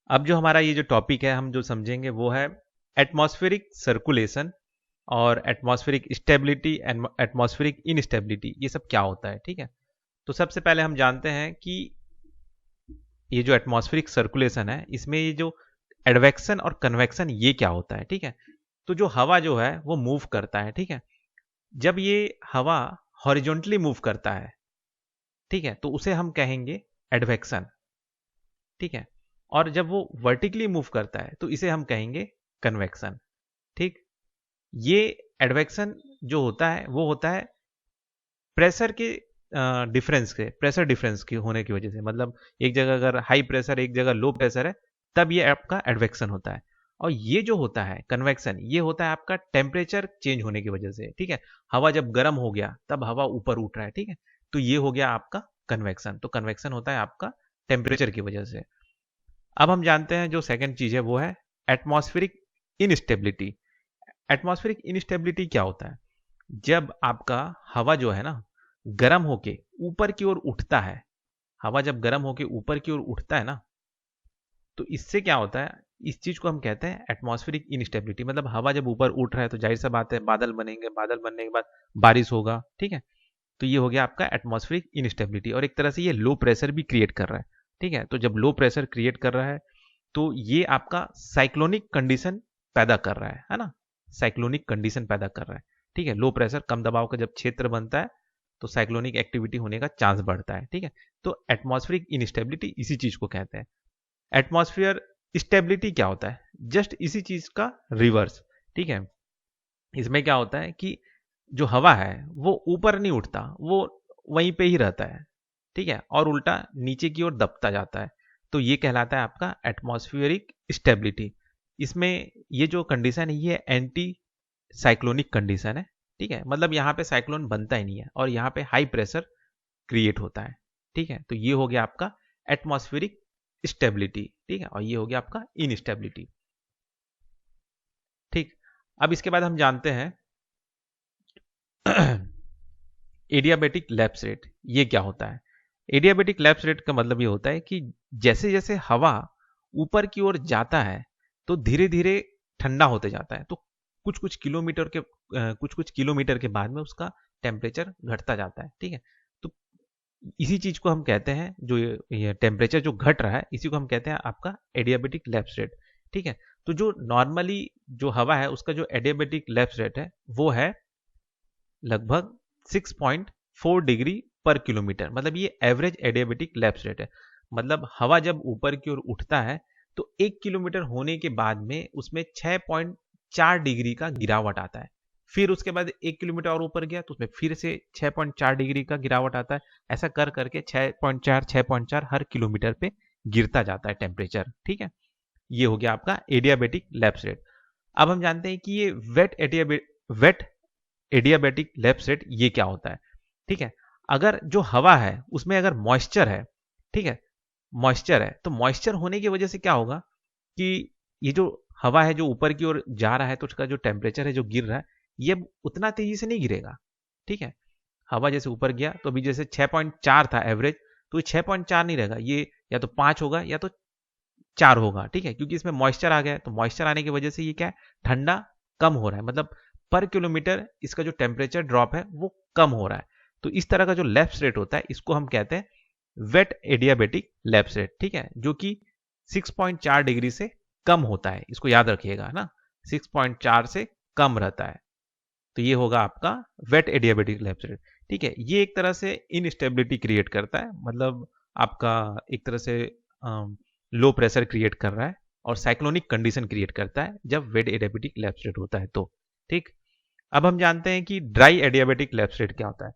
अब जो हमारा ये जो टॉपिक है हम जो समझेंगे वो है एटमॉस्फेरिक सर्कुलेशन और atmospheric stability and atmospheric instability, ये सब क्या होता है। ठीक है, तो सबसे पहले हम जानते हैं कि ये जो एटमॉस्फेरिक सर्कुलेशन है इसमें ये जो एडवेक्शन और कन्वेक्शन ये क्या होता है। ठीक है, तो जो हवा जो है वो मूव करता है। ठीक है, जब ये हवा हॉरिजॉन्टली मूव करता है, ठीक है, तो उसे हम कहेंगे एडवेक्शन। ठीक है, और जब वो वर्टिकली मूव करता है तो इसे हम कहेंगे कन्वेक्शन। ठीक, ये एडवेक्शन जो होता है वो होता है प्रेशर के डिफरेंस के, प्रेशर डिफरेंस के होने की वजह से। मतलब एक जगह अगर हाई प्रेशर एक जगह लो प्रेशर है तब ये आपका एडवेक्शन होता है। और ये जो होता है कन्वेक्शन, ये होता है आपका टेम्परेचर चेंज होने की वजह से। ठीक है, हवा जब गर्म हो गया तब हवा ऊपर उठ रहा है। ठीक है, तो ये हो गया आपका कन्वेक्शन। तो कन्वेक्शन होता है आपका टेम्परेचर की वजह से। अब हम जानते हैं जो सेकंड चीज है वो है एटमॉस्फेरिक इनस्टेबिलिटी। एटमॉस्फेरिक इनस्टेबिलिटी क्या होता है? जब आपका हवा जो है ना गर्म होके ऊपर की ओर उठता है, हवा जब गर्म होके ऊपर की ओर उठता है ना, तो इससे क्या होता है, इस चीज को हम कहते हैं एटमॉस्फेरिक इनस्टेबिलिटी। मतलब हवा जब ऊपर उठ रहा है तो जाहिर सा बात है बादल बनेंगे, बादल बनने के बाद बारिश होगा। ठीक है, तो ये हो गया आपका एटमॉस्फेरिक इनस्टेबिलिटी। और एक तरह से ये लो प्रेशर भी क्रिएट कर रहा है। ठीक है, तो जब लो प्रेशर क्रिएट कर रहा है तो ये आपका साइक्लोनिक कंडीशन पैदा कर रहा है ना, साइक्लोनिक कंडीशन पैदा कर रहा है। ठीक है, लो प्रेशर कम दबाव का जब क्षेत्र बनता है तो साइक्लोनिक एक्टिविटी होने का चांस बढ़ता है। ठीक है, तो एटमॉस्फेरिक इनस्टेबिलिटी इसी चीज को कहते हैं। एटमॉस्फेयर स्टेबिलिटी क्या होता है? जस्ट इसी चीज का रिवर्स। ठीक है, इसमें क्या होता है कि जो हवा है वो ऊपर नहीं उठता, वो वहीं पे ही रहता है। ठीक है, और उल्टा नीचे की ओर दबता जाता है। तो ये कहलाता है आपका एटमॉस्फेरिक स्टेबिलिटी। इसमें ये जो कंडीशन है ये एंटी साइक्लोनिक कंडीशन है। ठीक है, मतलब यहाँ पे साइक्लोन बनता ही नहीं है और यहाँ पे हाई प्रेशर क्रिएट होता है। ठीक है, तो ये हो गया आपका एटमॉस्फेरिक स्टेबिलिटी। ठीक है, और ये हो गया आपका इनस्टेबिलिटी। ठीक, अब इसके बाद हम जानते हैं एडियाबेटिक लैप्स रेट। ये क्या होता है? एडियाबेटिक लैप्स रेट का मतलब ये होता है कि जैसे जैसे हवा ऊपर की ओर जाता है तो धीरे धीरे ठंडा होते जाता है। तो कुछ कुछ किलोमीटर के बाद में उसका टेम्परेचर घटता जाता है। ठीक है, तो इसी चीज को हम कहते हैं, जो ये टेम्परेचर जो घट रहा है इसी को हम कहते हैं आपका एडियाबेटिक लैप्स रेट। ठीक है, तो जो नॉर्मली जो हवा है उसका जो एडियाबेटिक लैप्स रेट है वो है लगभग 6.4 डिग्री पर किलोमीटर। मतलब ये एवरेज एडियाबेटिक लैप्स रेट है। मतलब हवा जब ऊपर की ओर उठता है तो 1 किलोमीटर होने के बाद में उसमें 6.4 डिग्री का गिरावट आता है। फिर उसके बाद 1 किलोमीटर और ऊपर गया तो उसमें फिर से 6.4 डिग्री का गिरावट आता है। ऐसा कर करके 6.4 हर किलोमीटर पे गिरता जाता है टेम्परेचर। ठीक है, ये हो गया आपका एडियाबेटिक लैप्स रेट। अब हम जानते हैं कि ये वेट एडियाबेटिक लैप्स रेट ये क्या होता है। ठीक है, अगर जो हवा है उसमें अगर मॉइस्चर है, ठीक है, मॉइस्चर है तो मॉइस्चर होने की वजह से क्या होगा कि ये जो हवा है जो ऊपर की ओर जा रहा है तो उसका जो टेम्परेचर है जो गिर रहा है ये उतना तेजी से नहीं गिरेगा। ठीक है, हवा जैसे ऊपर गया तो अभी जैसे 6.4 था एवरेज, तो ये 6.4 नहीं रहेगा, ये या तो 5 होगा या तो 4 होगा। ठीक है, क्योंकि इसमें मॉइस्चर आ गया है, तो मॉइस्चर आने की वजह से ये क्या है, ठंडा कम हो रहा है। मतलब पर किलोमीटर इसका जो टेम्परेचर ड्रॉप है वो कम हो रहा है। तो इस तरह का जो लैप्स रेट होता है इसको हम कहते हैं वेट एडियाबेटिक लैप्स रेट। ठीक है, जो कि 6.4 डिग्री से कम होता है, इसको याद रखिएगा ना, 6.4 से कम रहता है। तो ये होगा आपका वेट एडियाबेटिक लैप्स रेट। ठीक है, ये एक तरह से इनस्टेबिलिटी क्रिएट करता है। मतलब आपका एक तरह से लो प्रेशर क्रिएट कर रहा है और साइक्लोनिक कंडीशन क्रिएट करता है जब वेट एडियाबेटिक लैप्स रेट होता है तो। ठीक, अब हम जानते हैं कि ड्राई एडियाबेटिक लैप्स रेट क्या होता है।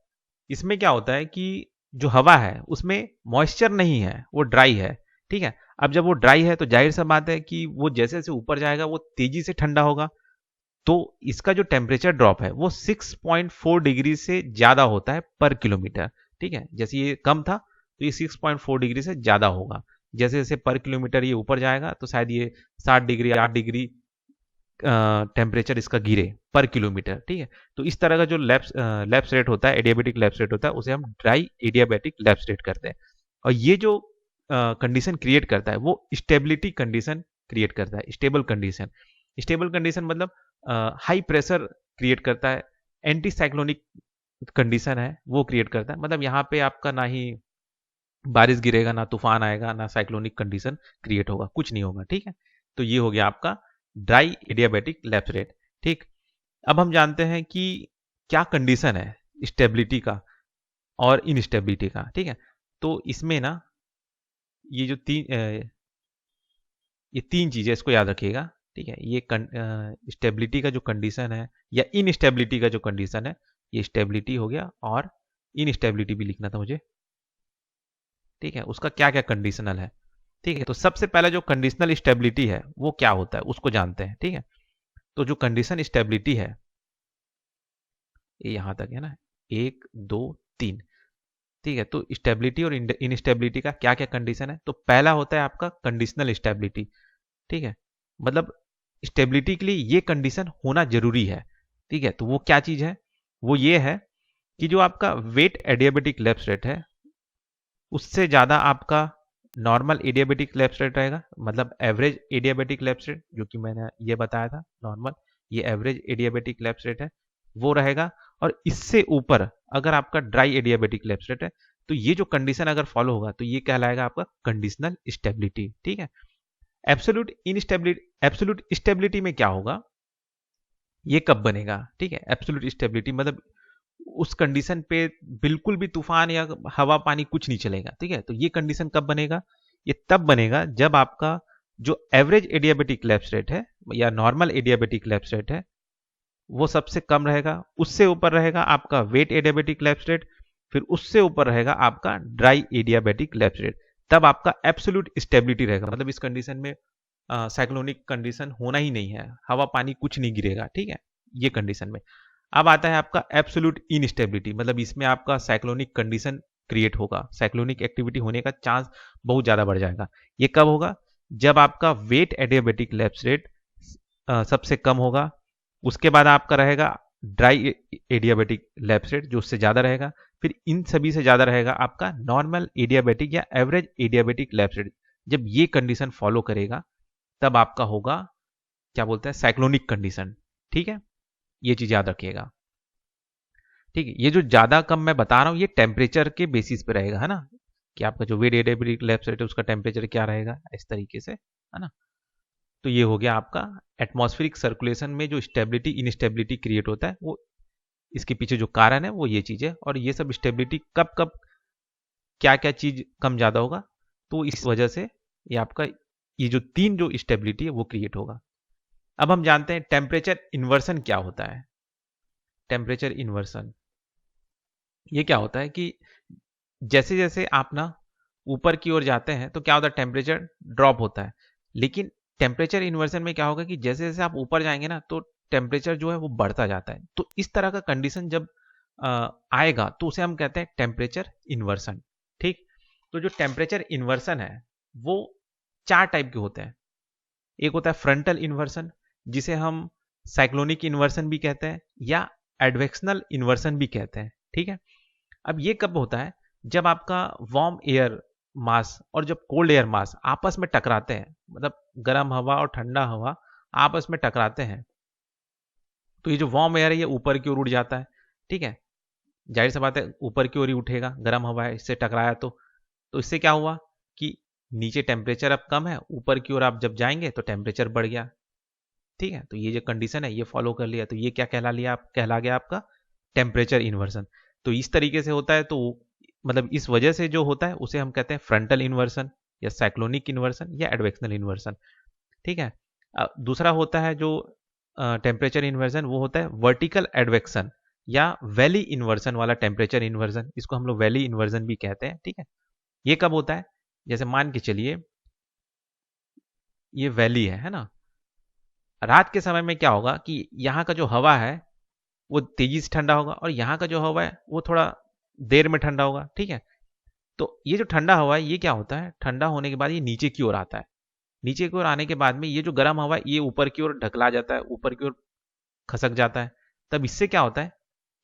इसमें क्या होता है कि जो हवा है उसमें मॉइस्चर नहीं है, वो ड्राई है। ठीक है, अब जब वो ड्राई है तो जाहिर सा बात है कि वो जैसे जैसे ऊपर जाएगा वो तेजी से ठंडा होगा। तो इसका जो टेम्परेचर ड्रॉप है वो 6.4 डिग्री से ज्यादा होता है पर किलोमीटर। ठीक है, जैसे ये कम था तो ये 6.4 डिग्री से ज्यादा होगा। जैसे जैसे पर किलोमीटर ये ऊपर जाएगा तो शायद ये 60 डिग्री 8 डिग्री टेम्परेचर इसका गिरे पर किलोमीटर। ठीक है, तो इस तरह का जो लैप्स रेट होता है, एडियाबेटिक लैप्स रेट होता है, उसे हम ड्राई एडियाबेटिक लैप्स रेट करते हैं। और ये जो कंडीशन क्रिएट करता है वो स्टेबिलिटी कंडीशन क्रिएट करता है, स्टेबल कंडीशन। स्टेबल कंडीशन मतलब हाई प्रेशर क्रिएट करता है, एंटी साइक्लोनिक कंडीशन है वो क्रिएट करता है। मतलब यहाँ पे आपका ना ही बारिश गिरेगा, ना तूफान आएगा, ना साइक्लोनिक कंडीशन क्रिएट होगा, कुछ नहीं होगा। ठीक है, तो ये हो गया आपका ड्राई एडियाबैटिक लैप्स रेट। ठीक, अब हम जानते हैं कि क्या कंडीशन है स्टेबिलिटी का और इनस्टेबिलिटी का। ठीक है, तो इसमें ना ये जो ये तीन चीजें इसको याद रखिएगा। ठीक है, ये स्टेबिलिटी का जो कंडीशन है या इनस्टेबिलिटी का जो कंडीशन है, ये स्टेबिलिटी हो गया, और इनस्टेबिलिटी भी लिखना था मुझे। ठीक है, उसका क्या क्या कंडीशनल है। ठीक है, तो सबसे पहला जो कंडीशनल स्टेबिलिटी है वो क्या होता है उसको जानते हैं। ठीक है, तो जो कंडीशन स्टेबिलिटी है ये यहां तक है ना, 1 2 3। ठीक है, तो स्टेबिलिटी और इनस्टेबिलिटी का क्या क्या कंडीशन है। तो पहला होता है आपका कंडीशनल स्टेबिलिटी। ठीक है, मतलब स्टेबिलिटी के लिए ये कंडीशन होना जरूरी है। ठीक है, तो वो क्या चीज है, वो ये है कि जो आपका वेट एडियाबेटिक लैप्स रेट है उससे ज्यादा आपका नॉर्मल एडियाबेटिक लैप्स रेट रहेगा। मतलब एवरेज एडियाबेटिक लैप्स रेट जो कि मैंने ये बताया था नॉर्मल, ये एवरेज एडियाबेटिक लैप्स रेट है वो रहेगा। और इससे ऊपर अगर आपका ड्राई एडियाबेटिक लैप्स रेट है तो ये जो कंडीशन अगर फॉलो होगा तो ये कहलाएगा आपका कंडीशनल स्टेबिलिटी। ठीक है, एब्सोल्यूट इनस्टेबिलिटी, एब्सोल्यूट स्टेबिलिटी में क्या होगा, ये कब बनेगा। ठीक है, एब्सोल्यूट स्टेबिलिटी मतलब उस कंडीशन पे बिल्कुल भी तूफान या हवा पानी कुछ नहीं चलेगा। ठीक है, तो ये कंडीशन कब बनेगा, ये तब बनेगा जब आपका जो एवरेज एडियाबेटिक लैप्स रेट है या नॉर्मल एडियाबेटिक लैप्स रेट है वो सबसे कम रहेगा, उससे ऊपर रहेगा आपका वेट एडियाबेटिक लैप्स रेट, फिर उससे ऊपर रहेगा आपका ड्राई एडियाबेटिक लैप्स रेट। तब आपका एब्सोल्यूट स्टेबिलिटी रहेगा। मतलब इस कंडीशन में साइक्लोनिक कंडीशन होना ही नहीं है, हवा पानी कुछ नहीं गिरेगा। ठीक है, ये कंडीशन में। अब आता है आपका एब्सोल्यूट इनस्टेबिलिटी, मतलब इसमें आपका साइक्लोनिक कंडीशन क्रिएट होगा, साइक्लोनिक एक्टिविटी होने का चांस बहुत ज्यादा बढ़ जाएगा। ये कब होगा, जब आपका वेट एडियाबेटिक लैप्स रेट सबसे कम होगा, उसके बाद आपका रहेगा ड्राई एडियाबेटिक लैप्स रेट जो उससे ज्यादा रहेगा, फिर इन सभी से ज्यादा रहेगा आपका नॉर्मल एडियाबेटिक या एवरेज एडियाबेटिक लैप्स रेट। जब ये कंडीशन फॉलो करेगा तब आपका होगा क्या बोलते हैं साइक्लोनिक कंडीशन। ठीक है, ये चीज याद रखिएगा। ठीक है, ये जो ज्यादा कम मैं बता रहा हूं ये टेम्परेचर के बेसिस पे रहेगा, है ना, कि आपका जो वेट एडियाबेटिक लैप्स रेट है उसका टेम्परेचर क्या रहेगा इस तरीके से, है ना। तो ये हो गया आपका एटमॉस्फेरिक सर्कुलेशन में जो स्टेबिलिटी इनस्टेबिलिटी क्रिएट होता है वो इसके पीछे जो कारण है वो ये चीज है। और ये सब स्टेबिलिटी कब कब क्या क्या चीज कम ज्यादा होगा, तो इस वजह से ये आपका ये जो तीन जो स्टेबिलिटी है वो क्रिएट होगा। अब हम जानते हैं टेम्परेचर इन्वर्सन क्या होता है। टेम्परेचर इन्वर्सन ये क्या होता है कि जैसे जैसे आप ना ऊपर की ओर जाते हैं तो क्या होता है टेम्परेचर ड्रॉप होता है। लेकिन टेम्परेचर इन्वर्सन में क्या होगा कि जैसे जैसे आप ऊपर जाएंगे ना तो टेम्परेचर जो है वो बढ़ता जाता है। तो इस तरह का कंडीशन जब आएगा तो उसे हम कहते हैं टेम्परेचर इन्वर्सन। ठीक, तो जो टेम्परेचर इन्वर्सन है वो चार टाइप के होते हैं। एक होता है फ्रंटल इन्वर्सन जिसे हम साइक्लोनिक इन्वर्सन भी कहते हैं या एडवेक्शनल इन्वर्सन भी कहते हैं। ठीक है, अब ये कब होता है, जब आपका वार्म एयर मास और जब कोल्ड एयर मास आपस में टकराते हैं, मतलब गर्म हवा और ठंडा हवा आपस में टकराते हैं, तो ये जो वार्म एयर है ये ऊपर की ओर उड़ जाता है। ठीक है, जाहिर सी बात है ऊपर की ओर ही उठेगा, गर्म हवा है इससे टकराया तो इससे क्या हुआ कि नीचे टेम्परेचर अब कम है, ऊपर की ओर आप जब जाएंगे तो टेम्परेचर बढ़ गया। ठीक है, तो ये जो कंडीशन है ये फॉलो कर लिया तो ये क्या कहला गया आपका टेम्परेचर इन्वर्सन। तो इस तरीके से होता है, तो मतलब इस वजह से जो होता है उसे हम कहते हैं फ्रंटल इन्वर्सन या साइक्लोनिक इन्वर्सन या एडवेक्शनल इन्वर्सन। ठीक है, दूसरा होता है जो टेम्परेचर इन्वर्सन वो होता है वर्टिकल एडवेक्शन या वैली इन्वर्सन वाला टेम्परेचर इन्वर्सन, इसको हम लोग वैली इन्वर्सन भी कहते हैं। ठीक है, ये कब होता है, जैसे मान के चलिए ये वैली है ना, रात के समय में क्या होगा कि यहाँ का जो हवा है वो तेजी से ठंडा होगा और यहाँ का जो हवा है वो थोड़ा देर में ठंडा होगा। ठीक है, तो ये जो ठंडा हवा है ये क्या होता है, ठंडा होने के बाद ये नीचे की ओर आता है, नीचे की ओर आने के बाद में ये जो गर्म हवा है ये ऊपर की ओर ढकला जाता है, ऊपर की ओर खसक जाता है। तब इससे क्या होता है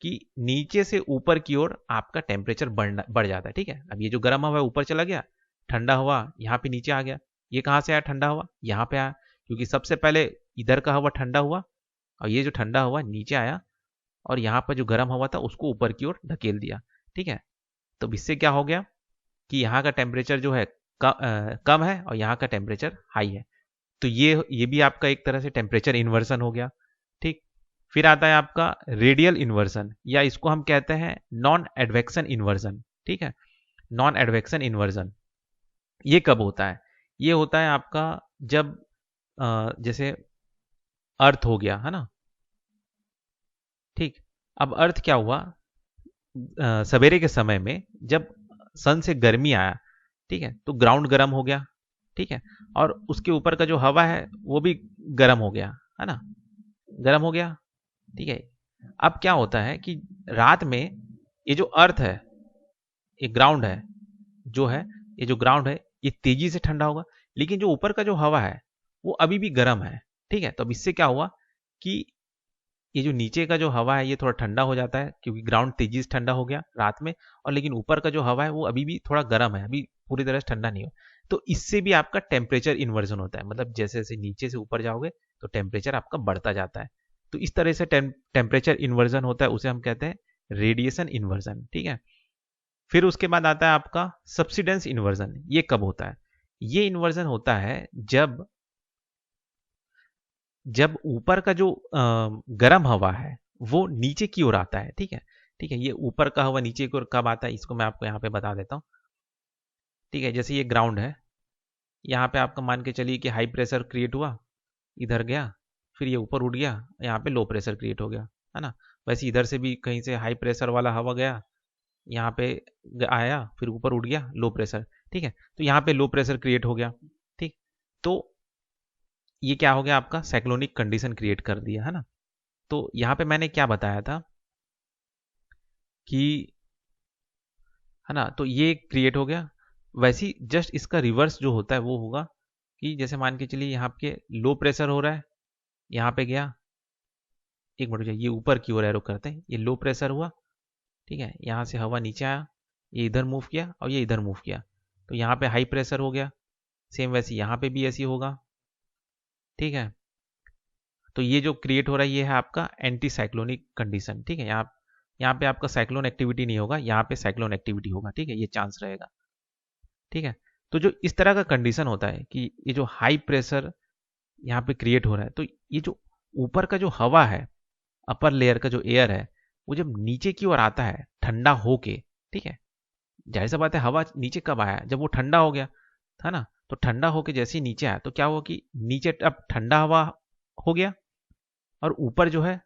कि नीचे से ऊपर की ओर आपका टेम्परेचर बढ़ जाता है। ठीक है, अब ये जो गर्म हवा है ऊपर चला गया ठंडा हवा यहाँ पे नीचे आ गया। ये कहाँ से आया ठंडा हवा? यहाँ पे आया, क्योंकि सबसे पहले इधर का हवा ठंडा हुआ और ये जो ठंडा हवा नीचे आया और यहाँ पर जो गर्म हवा था उसको ऊपर की ओर धकेल दिया। ठीक है, तो इससे क्या हो गया कि यहाँ का टेम्परेचर जो है कम है और यहाँ का टेम्परेचर हाई है। तो ये भी आपका एक तरह से टेम्परेचर इन्वर्सन हो गया। ठीक, फिर आता है आपका रेडियल इन्वर्सन, या इसको हम कहते हैं नॉन एडवेक्शन इन्वर्सन। ठीक है, नॉन एडवेक्शन इन्वर्सन ये कब होता है? ये होता है आपका जब जैसे अर्थ हो गया है ना। ठीक, अब अर्थ क्या हुआ, सवेरे के समय में जब सन से गर्मी आया, ठीक है, तो ग्राउंड गर्म हो गया। ठीक है, और उसके ऊपर का जो हवा है वो भी गर्म हो गया, है ना, गर्म हो गया। ठीक है, अब क्या होता है कि रात में ये जो अर्थ है, ये ग्राउंड है जो है, ये जो ग्राउंड है ये तेजी से ठंडा होगा, लेकिन जो ऊपर का जो हवा है वो अभी भी गर्म है। ठीक है, तो अब इससे क्या हुआ कि ये जो नीचे का जो हवा है ये थोड़ा ठंडा हो जाता है, क्योंकि ग्राउंड तेजी से ठंडा हो गया रात में, और लेकिन ऊपर का जो हवा है वो अभी भी थोड़ा गर्म है, अभी पूरी तरह से ठंडा नहीं हो। तो इससे भी आपका टेम्परेचर इन्वर्जन होता है, मतलब जैसे जैसे नीचे से ऊपर जाओगे तो टेम्परेचर आपका बढ़ता जाता है। तो इस तरह से टेम्परेचर इन्वर्जन होता है, उसे हम कहते हैं रेडिएशन इन्वर्जन। ठीक है, फिर उसके बाद आता है आपका सब्सिडेंस इन्वर्जन। ये कब होता है? ये इन्वर्जन होता है जब ऊपर का जो गर्म हवा है वो नीचे की ओर आता है। ठीक है, ठीक है, ये ऊपर का हवा नीचे की ओर कब आता है इसको मैं आपको यहाँ पे बता देता हूँ। ठीक है, जैसे ये ग्राउंड है, यहाँ पे आपका मान के चलिए कि हाई प्रेशर क्रिएट हुआ, इधर गया, फिर ये ऊपर उठ गया, यहाँ पे लो प्रेशर क्रिएट हो गया, है ना। वैसे इधर से भी कहीं से हाई प्रेशर वाला हवा गया, यहाँ पे आया, फिर ऊपर उठ गया लो प्रेशर। ठीक है, तो यहाँ पे लो प्रेशर क्रिएट हो गया। ठीक, तो ये क्या हो गया, आपका साइक्लोनिक कंडीशन क्रिएट कर दिया, है ना। तो यहाँ पे मैंने क्या बताया था कि, है ना, तो ये क्रिएट हो गया। वैसे जस्ट इसका रिवर्स जो होता है वो होगा कि जैसे मान के चलिए यहाँ पे लो प्रेशर हो रहा है, यहाँ पे गया, एक मिनट, ये ऊपर की ओर एरो करते हैं, ये लो प्रेशर हुआ। ठीक है, यहाँ से हवा नीचे आया, ये इधर मूव किया और ये इधर मूव किया, तो यहाँ पे हाई प्रेशर हो गया। सेम वैसे यहाँ पे भी ऐसी होगा। ठीक है, तो ये जो क्रिएट हो रहा है ये है आपका एंटी साइक्लोनिक कंडीशन। ठीक है, यहाँ पे आपका साइक्लोन एक्टिविटी नहीं होगा, यहाँ पे साइक्लोन एक्टिविटी होगा। ठीक है, ये चांस रहेगा। ठीक है, तो जो इस तरह का कंडीशन होता है कि ये जो हाई प्रेशर यहाँ पे क्रिएट हो रहा है, तो ये जो ऊपर का जो हवा है, अपर लेयर का जो एयर है, वो जब नीचे की ओर आता है ठंडा होके, ठीक है, जाहिर सा बात है हवा नीचे कब आया, जब वो ठंडा हो गया था ना। तो ठंडा होके जैसे ही नीचे आया तो क्या हुआ कि नीचे अब ठंडा हवा हो गया और ऊपर जो है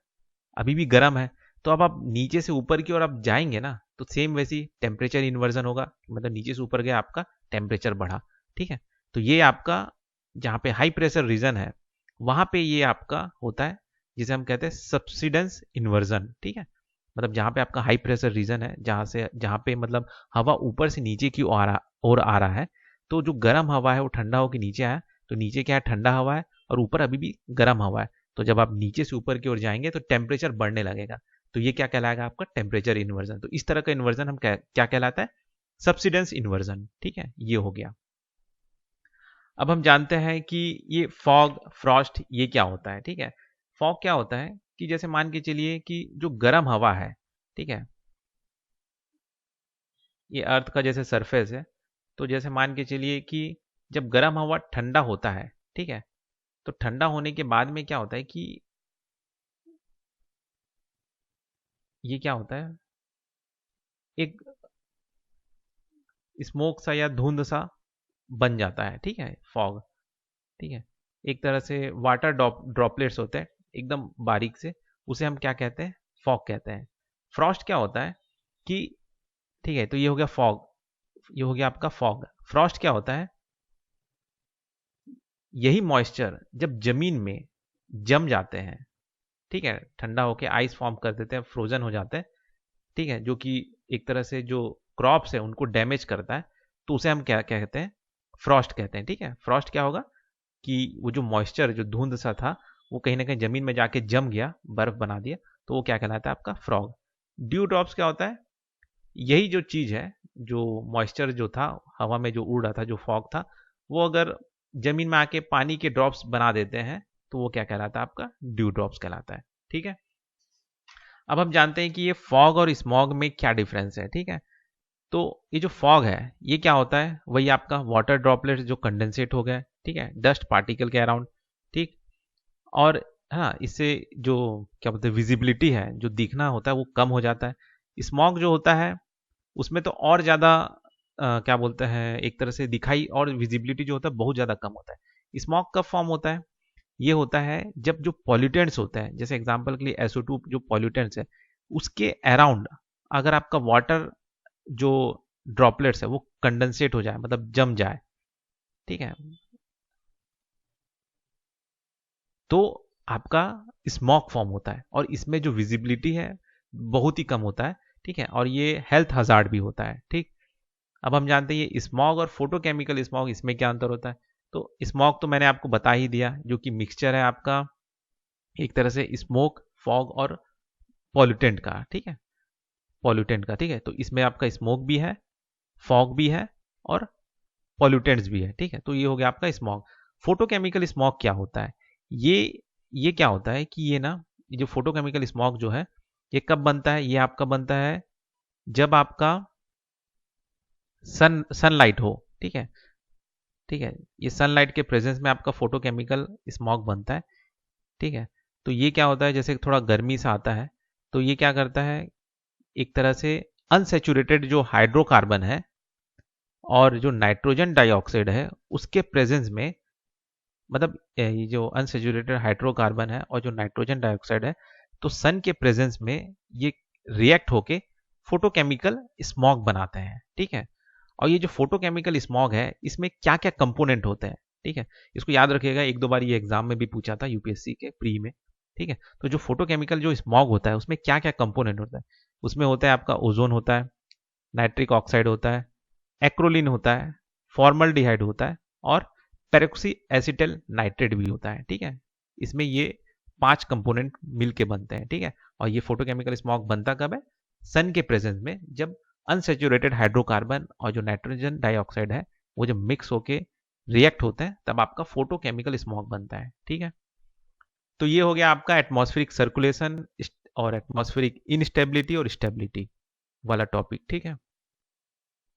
अभी भी गर्म है। तो अब आप नीचे से ऊपर की ओर आप जाएंगे ना, तो सेम वैसी टेम्परेचर इन्वर्जन होगा, मतलब नीचे से ऊपर गया आपका टेम्परेचर बढ़ा। ठीक है, तो ये आपका जहाँ पे हाई प्रेशर रीजन है वहां पे ये आपका होता है, जिसे हम कहते हैं सब्सिडेंस इन्वर्जन। ठीक है, मतलब जहाँ पे आपका हाई प्रेशर रीजन है, जहाँ पे मतलब हवा ऊपर से नीचे की ओर आ रहा है, तो जो गर्म हवा है वो ठंडा होकर नीचे आया, तो नीचे क्या है, ठंडा हवा है और ऊपर अभी भी गर्म हवा है। तो जब आप नीचे से ऊपर की ओर जाएंगे तो टेम्परेचर बढ़ने लगेगा, तो ये क्या कहलाएगा, आपका टेम्परेचर इन्वर्जन। तो इस तरह का इन्वर्जन हम क्या कहलाता है, सब्सिडेंस इन्वर्जन। ठीक है, ये हो गया। अब हम जानते हैं कि ये फॉग फ्रॉस्ट ये क्या होता है। ठीक है, फॉग क्या होता है कि जैसे मान के चलिए कि जो गर्म हवा है, ठीक है, ये अर्थ का जैसे सरफेस है, तो जैसे मान के चलिए कि जब गर्म हवा ठंडा होता है, ठीक है, तो ठंडा होने के बाद में क्या होता है कि ये क्या होता है, एक स्मोक सा या धुंध सा बन जाता है। ठीक है, फॉग, ठीक है, एक तरह से वाटर ड्रॉपलेट्स होते हैं एकदम बारीक से, उसे हम क्या कहते हैं, फॉग कहते हैं। फ्रॉस्ट क्या होता है कि, ठीक है, तो ये हो गया फॉग, ये हो गया आपका फॉग। फ्रॉस्ट क्या होता है, यही मॉइस्चर जब जमीन में जम जाते हैं, ठीक है, ठंडा होके आइस फॉर्म कर देते हैं, फ्रोजन हो जाते हैं, ठीक है, जो कि एक तरह से जो क्रॉप्स है उनको डैमेज करता है, तो उसे हम क्या कहते हैं, फ्रॉस्ट कहते हैं। ठीक है, फ्रॉस्ट क्या होगा कि वो जो मॉइस्चर जो धुंध सा था वो कहीं ना कहीं जमीन में जाके जम गया, बर्फ बना दिया, तो वो क्या कहलाता है, आपका फ्रॉग। ड्यू ड्रॉप्स क्या होता है, यही जो चीज है जो मॉइस्चर जो था हवा में जो उड़ रहा था, जो फॉग था, वो अगर जमीन में आके पानी के ड्रॉप्स बना देते हैं तो वो क्या कहलाता है? आपका ड्यू ड्रॉप्स कहलाता है। ठीक है, अब हम जानते हैं कि ये फॉग और स्मॉग में क्या डिफरेंस है। ठीक है, तो ये जो फॉग है ये क्या होता है? वही आपका वाटर ड्रॉपलेट्स जो कंडेंसेट हो गए, ठीक है, डस्ट पार्टिकल के अराउंड। ठीक, और हाँ, इससे जो क्या बोलते हैं विजिबिलिटी है, जो दिखना होता है वो कम हो जाता है। स्मॉग जो होता है उसमें तो और ज़्यादा क्या बोलते हैं, एक तरह से दिखाई और विजिबिलिटी जो होता है बहुत ज़्यादा कम होता है। स्मॉग कब फॉर्म होता है? ये होता है जब जो पॉल्यूटेंट्स होते हैं, जैसे एग्जांपल के लिए SO2 जो पॉल्यूटेंट्स है उसके अराउंड अगर आपका वाटर जो ड्रॉपलेट्स है वो कंडेंसेट हो जाए, मतलब जम जाए, ठीक है, तो आपका स्मॉग फॉर्म होता है और इसमें जो विजिबिलिटी है बहुत ही कम होता है। ठीक है, और ये हेल्थ हजार्ड भी होता है। ठीक, अब हम जानते हैं ये स्मॉग और फोटोकेमिकल स्मॉग, इसमें क्या अंतर होता है? तो स्मॉग तो मैंने आपको बता ही दिया, जो कि मिक्सचर है आपका एक तरह से स्मोक, फॉग और पॉल्यूटेंट का। ठीक है, पॉल्यूटेंट का। ठीक है, तो इसमें आपका स्मोक भी है, फॉग भी है और पॉल्यूटेंट्स भी है। ठीक है, तो ये हो गया आपका स्मॉग। फोटोकेमिकल स्मॉग क्या होता है? ये ये क्या होता है कि ये ना, ये जो फोटोकेमिकल स्मॉग जो है ये कब बनता है? ये आपका बनता है जब आपका सनलाइट हो। ठीक है, ठीक है, ये सनलाइट के प्रेजेंस में आपका फोटोकेमिकल स्मॉग बनता है। ठीक है, तो ये क्या होता है, जैसे थोड़ा गर्मी सा आता है तो ये क्या करता है, एक तरह से अनसेचुरेटेड जो हाइड्रोकार्बन है और जो नाइट्रोजन डाइऑक्साइड है उसके प्रेजेंस में, मतलब ये जो अनसेचुरेटेड हाइड्रोकार्बन है और जो नाइट्रोजन डाइऑक्साइड है, तो सन के प्रेजेंस में ये रिएक्ट होके फोटोकेमिकल स्मॉग बनाते हैं। ठीक है, और ये जो फोटोकेमिकल स्मॉग है इसमें क्या क्या कंपोनेंट होते हैं? ठीक है, इसको याद रखिएगा, एक दो बार ये एग्जाम में भी पूछा था यूपीएससी के प्री में। ठीक है, तो जो फोटोकेमिकल जो स्मॉग होता है उसमें क्या क्या कंपोनेंट होता है? उसमें होता है आपका ओजोन होता है, नाइट्रिक ऑक्साइड होता है, एक्रोलिन होता है, फॉर्मल्डिहाइड होता है और पेरोक्सी एसिटल नाइट्रेट भी होता है। ठीक है, इसमें ये 5 कंपोनेंट मिलके बनते हैं। ठीक है, और ये फोटोकेमिकल स्मॉग बनता कब है? सन के प्रेजेंस में, जब अनसेचुरेटेड हाइड्रोकार्बन और जो नाइट्रोजन डाइऑक्साइड है वो जब मिक्स होके रिएक्ट होते हैं तब आपका फोटोकेमिकल स्मॉग बनता है। ठीक है, तो ये हो गया आपका एटमॉस्फेरिक सर्कुलेशन और एटमॉस्फेरिक इनस्टेबिलिटी और स्टेबिलिटी वाला टॉपिक। ठीक है,